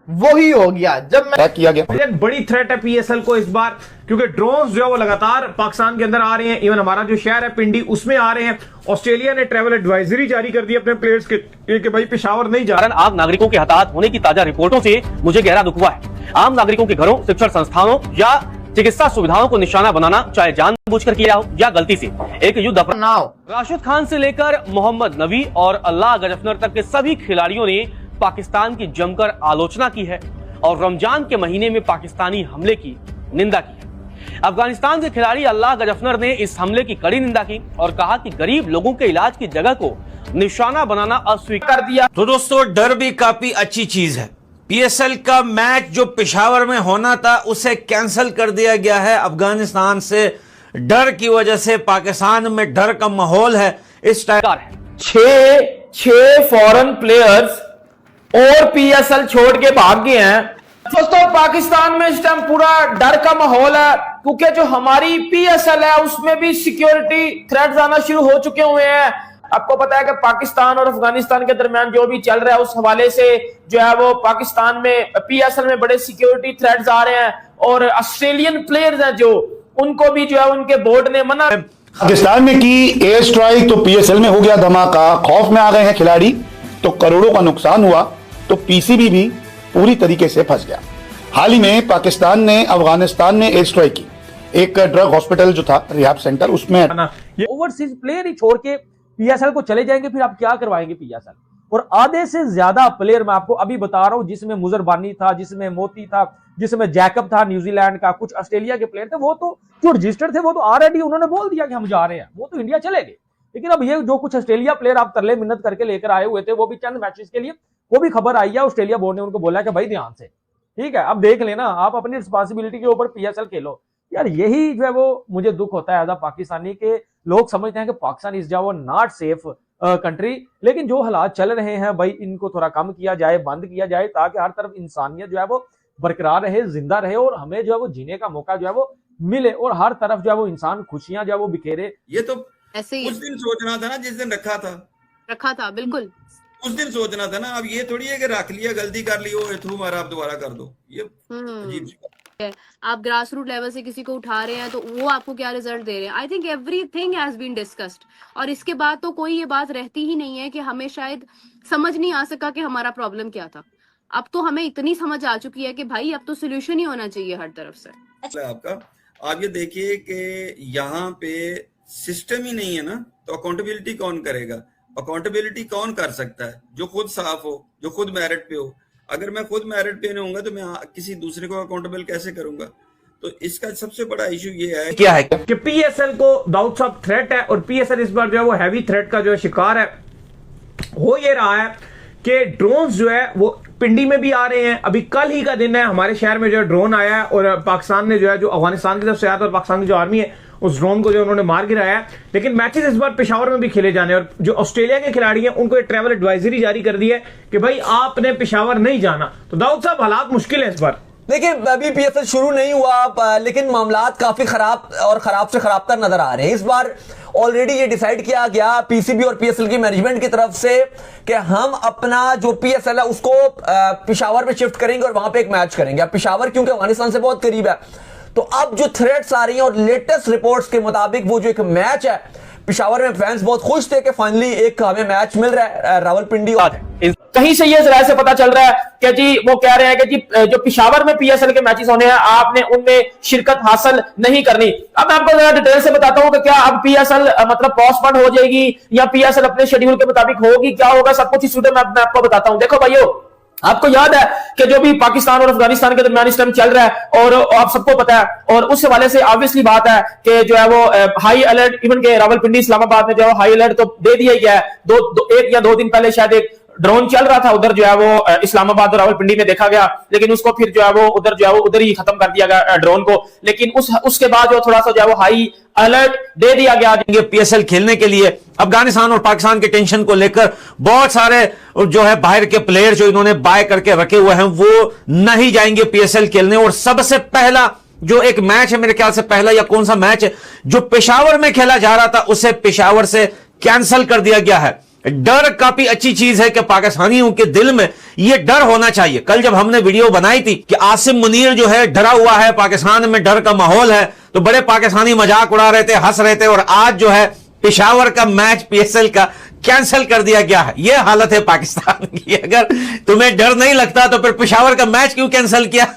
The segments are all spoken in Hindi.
वही हो गया जब मैं किया गया। बड़ी थ्रेट है पीएसएल को इस बार, क्योंकि ड्रोन्स जो है वो लगातार पाकिस्तान के अंदर आ रहे हैं। इवन हमारा जो शहर है पिंडी उसमें आ रहे हैं। ऑस्ट्रेलिया ने ट्रैवल एडवाइजरी जारी कर दी अपने प्लेयर्स के कि भाई पेशावर नहीं जा रहा। आम नागरिकों के हताहत होने की ताजा रिपोर्टों से मुझे गहरा दुख हुआ है। आम नागरिकों के घरों, शिक्षण संस्थानों या चिकित्सा सुविधाओं को निशाना बनाना, चाहे जानबूझकर किया हो या गलती से, एक युद्ध अपराध। राशिद खान से लेकर मोहम्मद नबी और अल्लाह गजफनर तक के सभी खिलाड़ियों ने पाकिस्तान की जमकर आलोचना की है और रमजान के महीने में पाकिस्तानी हमले की निंदा की है। अफगानिस्तान के खिलाड़ी अल्लाह गजफनर ने इस हमले की कड़ी निंदा की और कहा कि गरीब लोगों के इलाज की जगह को निशाना बनाना अस्वीकार कर दिया। तो दोस्तों, डर भी काफी अच्छी चीज है। पीएसएल का मैच जो पेशावर में होना था उसे कैंसिल कर दिया गया है अफगानिस्तान से। डर की वजह से पाकिस्तान में डर का माहौल है। इस टाइम छह फॉरेन प्लेयर्स और पीएसएल छोड़ के भाग गए हैं। दोस्तों, पाकिस्तान में इस टाइम पूरा डर का माहौल है, क्योंकि जो हमारी पीएसएल है उसमें भी सिक्योरिटी थ्रेट्स आना शुरू हो चुके हुए हैं। आपको पता है कि पाकिस्तान और अफगानिस्तान के दरमियान जो भी चल रहा है उस हवाले से जो है वो पाकिस्तान में पीएसएल में बड़े सिक्योरिटी थ्रेट्स आ रहे हैं और ऑस्ट्रेलियन प्लेयर्स हैं जो उनको भी जो है उनके बोर्ड ने मना। पाकिस्तान में की एयर स्ट्राइक तो पीएसएल में हो गया धमाका, खौफ में आ गए हैं खिलाड़ी, तो करोड़ों का नुकसान हुआ, तो पीसीबी भी पूरी तरीके से फंस गया। हाल ही में पाकिस्तान ने अफगानिस्तान में एयर स्ट्राइक की, एक ड्रग हॉस्पिटल जो था रिहाब सेंटर, उसमें ओवरसीज प्लेयर ही छोड़ के पीएसएल को चले जाएंगे, फिर आप क्या करवाएंगे पीएसएल। और आधे से ज्यादा प्लेयर मैं आपको अभी बता रहा हूं, जिसमें मुजरबानी था, जिसमें मोती था, जिसमें जैकब था न्यूजीलैंड का, कुछ ऑस्ट्रेलिया के प्लेयर थे, वो तो जो रजिस्टर्ड थे वो तो ऑलरेडी उन्होंने बोल दिया कि हम जा रहे हैं, वो तो इंडिया चले गए। लेकिन अब ये जो कुछ ऑस्ट्रेलिया प्लेयर आप तरले मिन्नत करके लेकर आए हुए थे, वो भी चंद मैचेस के लिए, वो भी खबर आई है ऑस्ट्रेलिया बोर्ड ने उनको बोला कि भाई ध्यान से, ठीक है, अब देख लेना, आप अपनी रिस्पॉन्सिबिलिटी के ऊपर पीएसएल खेलो। यार यही जो है वो मुझे दुख होता है एज अ पाकिस्तानी के लोग समझते हैं कि पाकिस्तान इज जाओ नॉट सेफ कंट्री, लेकिन जो हालात चल रहे हैं भाई इनको थोड़ा कम किया जाए, बंद किया जाए, ताकि हर तरफ इंसानियत जो है वो बरकरार रहे, जिंदा रहे और हमें जो है वो जीने का मौका जो है वो मिले और हर तरफ जो है वो इंसान खुशियां जो है वो बिखेरे। ये तो ऐसे ही उस दिन सोचना था ना जिस दिन रखा था बिल्कुल उस दिन सोचना था ना। अब ये थोड़ी है कि रख लिया, गलती कर ली, वो थ्रू मारा, आप दोबारा कर दो। ये अजीब सी बात है। आप ग्रास रूट लेवल से किसी को उठा रहे हैं तो वो आपको क्या रिजल्ट दे रहे हैं। I think everything has been discussed और इसके बाद तो कोई ये बात रहती ही नहीं है कि हमें शायद समझ नहीं आ सका कि हमारा प्रॉब्लम क्या था। अब तो हमें इतनी समझ आ चुकी है कि भाई अब तो सोल्यूशन ही होना चाहिए हर तरफ से। आपका आप ये देखिए कि यहाँ पे सिस्टम ही नहीं है ना, तो अकाउंटेबिलिटी कौन करेगा? अकाउंटेबिलिटी कौन कर सकता है? जो खुद साफ हो, जो खुद मेरिट पे हो। अगर मैं खुद मेरिट पे नहीं होऊंगा तो मैं किसी दूसरे को अकाउंटेबल कैसे करूंगा? तो इसका सबसे बड़ा इशू ये है क्या है कि पीएसएल को दाऊद साहब थ्रेट है और पीएसएल इस बार जो है वो हैवी थ्रेट का जो है शिकार है। हो ये रहा है कि ड्रोन्स जो है वो पिंडी में भी आ रहे हैं। अभी कल ही का दिन है, हमारे शहर में जो है ड्रोन आया है और पाकिस्तान ने जो है जो अफगानिस्तान की तरफ से आया था और पाकिस्तान की जो आर्मी है उस ड्रोन को जो उन्होंने मार गिराया है। लेकिन मैचेस इस बार पेशावर में भी खेले जाने और जो ऑस्ट्रेलिया के खिलाड़ी हैं उनको एक ट्रैवल एडवाइजरी जारी कर दी है कि भाई आपने पेशावर नहीं जाना। तो दाऊद साहब हालात मुश्किल है इस बार। देखिए अभी पीएसएल शुरू नहीं हुआ, लेकिन मामलात काफी खराब और खराब से खराब तर नजर आ रहे हैं। इस बार ऑलरेडी ये डिसाइड किया गया पीसीबी और पीएसएल की मैनेजमेंट की तरफ से कि हम अपना जो पीएसएल है उसको पेशावर में शिफ्ट करेंगे और वहां पे एक मैच करेंगे। अब पेशावर क्योंकि अफगानिस्तान से बहुत करीब है, तो अब जो थ्रेट्स आ रही हैं और लेटेस्ट रिपोर्ट्स के मुताबिक वो जो एक मैच है पेशावर में, फैंस बहुत खुश थे कि फाइनली एक हमें मैच मिल रहा है रावलपिंडी। कहीं से ये जरा से पता चल रहा है कि जी वो कह रहे हैं कि जी जो पेशावर में पीएसएल के मैचेस होने हैं आपने उनमें शिरकत हासिल नहीं करनी। अब मैं आपको जरा डिटेल से बताता हूं कि क्या अब पीएसएल मतलब पोस्टपोन हो जाएगी या पीएसएल अपने शेड्यूल के मुताबिक होगी, क्या होगा, सब कुछ इस वीडियो में मैं आपको बताता हूं। देखो भाइयों, आपको याद है कि जो भी पाकिस्तान और अफगानिस्तान के दरमियान इस टाइम चल रहा है और आप सबको पता है और उस हवाले से ऑब्वियसली बात है कि जो है वो हाई अलर्ट, इवन के रावलपिंडी इस्लामाबाद में जो है हाई अलर्ट तो दे दिया गया है। एक या दो दिन पहले शायद एक ड्रोन चल रहा था उधर जो है वो इस्लामाबाद और रावलपिंडी में देखा गया, लेकिन उसको फिर जो है वो उधर ही खत्म कर दिया गया ड्रोन को। लेकिन उसके बाद जो थोड़ा सा जो है वो हाई अलर्ट दे दिया गया पीएसएल खेलने के लिए। अफगानिस्तान और पाकिस्तान के टेंशन को लेकर बहुत सारे जो है बाहर के प्लेयर जो इन्होंने बाय करके रखे हुए हैं वो नहीं जाएंगे पीएसएल खेलने। और सबसे पहला जो एक मैच है, मेरे ख्याल से पहला या कौन सा मैच है जो पेशावर में खेला जा रहा था, उसे पेशावर से कैंसिल कर दिया गया है। डर काफी अच्छी चीज है कि पाकिस्तानियों के दिल में यह डर होना चाहिए। कल जब हमने वीडियो बनाई थी कि आसिम मुनीर जो है डरा हुआ है, पाकिस्तान में डर का माहौल है, तो बड़े पाकिस्तानी मजाक उड़ा रहे थे, हंस रहे थे, और आज जो है पेशावर का मैच पीएसएल का कैंसिल कर दिया गया है। यह हालत है पाकिस्तान की। अगर तुम्हें डर नहीं लगता तो फिर पेशावर का मैच क्यों कैंसिल किया?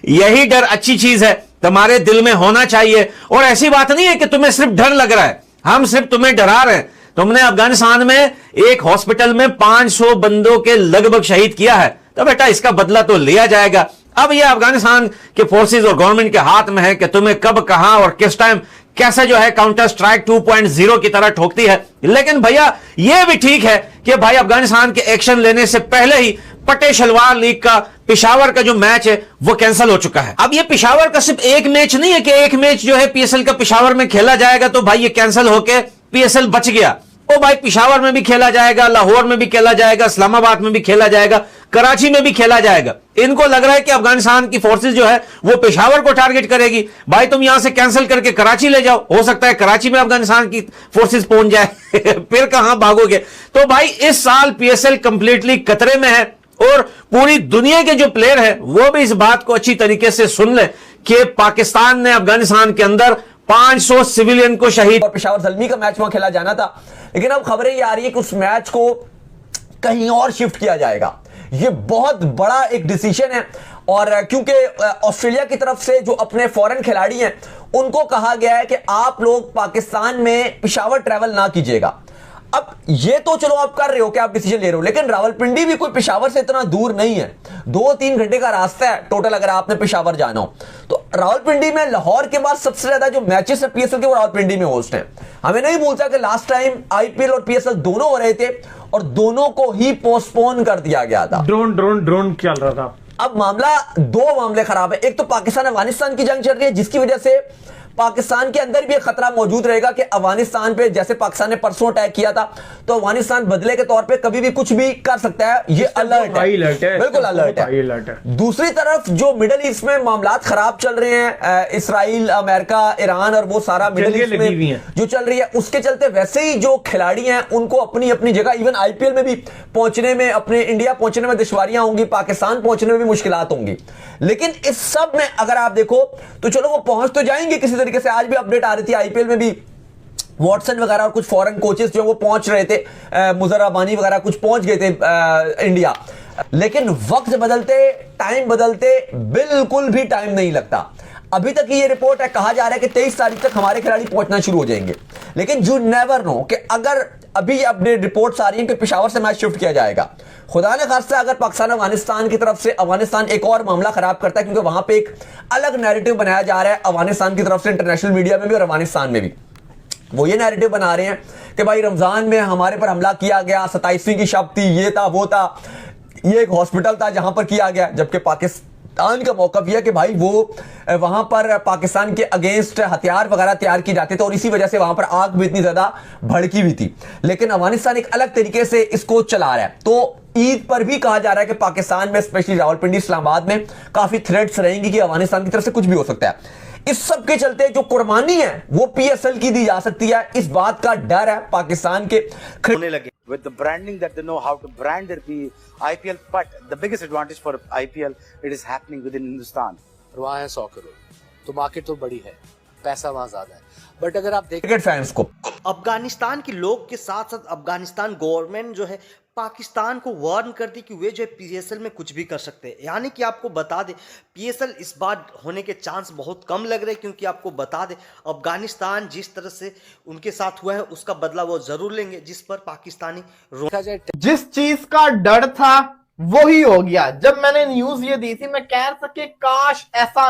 यही डर अच्छी चीज है, तुम्हारे दिल में होना चाहिए। और ऐसी बात नहीं है कि तुम्हें सिर्फ डर लग रहा है, हम सिर्फ तुम्हें डरा रहे हैं। तुमने अफगानिस्तान में एक हॉस्पिटल में 500 बंदों के लगभग शहीद किया है, तो बेटा इसका बदला तो लिया जाएगा। अब यह अफगानिस्तान के फोर्सेस और गवर्नमेंट के हाथ में है कि तुम्हें कब, कहां और किस टाइम कैसे जो है काउंटर स्ट्राइक 2.0 की तरह ठोकती है। लेकिन भैया यह भी ठीक है कि भाई अफगानिस्तान के एक्शन लेने से पहले ही पटे शलवार लीग का पेशावर का जो मैच है वो कैंसिल हो चुका है। अब ये पेशावर का सिर्फ एक मैच नहीं है कि एक मैच जो है पीएसएल का पेशावर में खेला जाएगा तो भाई ये कैंसिल होके पीएसएल बच गया। ओ भाई पेशावर में भी खेला जाएगा, लाहौर में भी खेला जाएगा, इस्लामाबाद में भी खेला जाएगा, कराची में भी खेला जाएगा। इनको लग रहा है कि अफगानिस्तान की फोर्सेस जो है वो पेशावर को टारगेट करेगी। भाई तुम यहां से कैंसिल करके कराची ले जाओ, हो सकता है कराची में अफगानिस्तान की फोर्सेस पहुंच जाए फिर कहां भागोगे? तो भाई इस साल पीएसएल कंप्लीटली खतरे में है, और पूरी दुनिया के जो प्लेयर हैं वो भी इस बात को अच्छी तरीके से सुन ले कि पाकिस्तान ने अफगानिस्तान के अंदर 500 सिविलियन को शहीद। और पेशावर ज़ल्मी का मैच वहां खेला जाना था, लेकिन अब खबरें ये आ रही है कि उस मैच को कहीं और शिफ्ट किया जाएगा। ये बहुत बड़ा एक डिसीजन है, और क्योंकि ऑस्ट्रेलिया की तरफ से जो अपने फॉरेन खिलाड़ी हैं उनको कहा गया है कि आप लोग पाकिस्तान में पेशावर ट्रैवल ना कीजिएगा। अब ये तो चलो आप कर रहे हो कि आप डिसीजन ले रहे हो, लेकिन रावलपिंडी भी कोई पेशावर से इतना दूर नहीं है, 2-3 घंटे का रास्ता है टोटल अगर आपने पेशावर जाना हो। तो रावलपिंडी में लाहौर के बाद सबसे ज्यादा जो मैचेस है पीएसएल के वो रावलपिंडी में होस्ट हैं। हमें नहीं भूलता कि लास्ट टाइम आईपीएल और पीएसएल दोनों हो रहे थे और दोनों को ही पोस्टपोन कर दिया गया था। ड्रोन चल रहा था। अब मामला, दो मामले खराब है। एक तो पाकिस्तान अफगानिस्तान की जंग चल रही है जिसकी वजह से पाकिस्तान के अंदर भी एक खतरा मौजूद रहेगा कि अफगानिस्तान पे जैसे पाकिस्तान ने परसों अटैक किया था तो अफगानिस्तान बदले के तौर पे कभी भी कुछ भी कर सकता है। ये अलर्ट है, बिल्कुल अलर्ट है। दूसरी तरफ जो मिडिल ईस्ट में मामलात खराब चल रहे हैं, इसराइल, अमेरिका, ईरान और वो सारा मिडिल ईस्ट में जो चल रही है, उसके चलते वैसे ही जो खिलाड़ी हैं उनको अपनी अपनी जगह, इवन आईपीएल में भी पहुंचने में, अपने इंडिया पहुंचने में दुश्वारियां होंगी, पाकिस्तान पहुंचने में भी मुश्किलात होंगी। लेकिन इस सब में अगर आप देखो तो चलो वो पहुंच तो जाएंगे किसी तरीके से। आज भी अपडेट आ रही थी आईपीएल में भी वॉटसन वगैरह और कुछ फॉरेन कोचेस जो वो पहुंच रहे थे, मुजर रबानी वगैरह कुछ पहुंच गए थे इंडिया। लेकिन वक्त बदलते, टाइम बदलते बिल्कुल भी टाइम नहीं लगता। अभी तक ये रिपोर्ट है, कहा जा रहा है कि 23 तारीख तक हमारे खिलाड़ी पहुंचना शुरू हो जाएंगे, लेकिन यू नेवर नो कि अगर अभी अपडेट रिपोर्ट्स आ रही हैं कि पेशावर से मैच शिफ्ट किया जाएगा, खुदा ने खास्ता अगर पाकिस्तान अफगानिस्तान की तरफ से अफगानिस्तान एक और मामला खराब करता है, क्योंकि वहां पे एक अलग नैरेटिव बनाया जा रहा है अफगानिस्तान की तरफ से इंटरनेशनल मीडिया में भी और अफगानिस्तान में भी। वो ये नैरेटिव बना रहे हैं कि भाई रमजान में हमारे पर हमला किया गया, 27वीं की शब थी, ये था वो था, ये एक हॉस्पिटल था जहां पर किया गया, जबकि पाकिस्तान का मौकफ यह कि भाई वो वहां पर पाकिस्तान के अगेंस्ट हथियार वगैरह तैयार किए जाते थे और इसी वजह से वहां पर आग भी इतनी ज्यादा भड़की हुई थी। लेकिन अफगानिस्तान एक अलग तरीके से इसको चला रहा है। तो ईद पर भी कहा जा रहा है कि पाकिस्तान में, स्पेशली रावलपिंडी, इस्लामाबाद में काफी थ्रेट्स रहेंगी कि अफगानिस्तान की तरफ से कुछ भी हो सकता है। इस सब के चलते जो कुर्बानी है वो पीएसएल की दी जा सकती है, इस बात का डर है पाकिस्तान के होने लगे। With the branding that they know how to brand their IPL, but the biggest advantage for IPL, it is happening within Hindustan. वहाँ है 100 करोड़, तो मार्केट तो बड़ी है, पैसा वहाँ ज्यादा है। बट अगर आप देखें क्रिकेट फैंस को, अफगानिस्तान के लोग के साथ साथ अफगानिस्तान गवर्नमेंट जो है पाकिस्तान को वार्न कर दी कि वे जो है पीएसएल में कुछ भी कर सकते हैं। यानी कि आपको बता दें पीएसएल इस बार होने के चांस बहुत कम लग रहे हैं, क्योंकि आपको बता दें अफगानिस्तान जिस तरह से उनके साथ हुआ है उसका बदला वो जरूर लेंगे, जिस पर पाकिस्तानी जिस चीज का डर था वो ही हो गया। जब मैंने न्यूज ये दी थी मैं कह रहा था कि काश ऐसा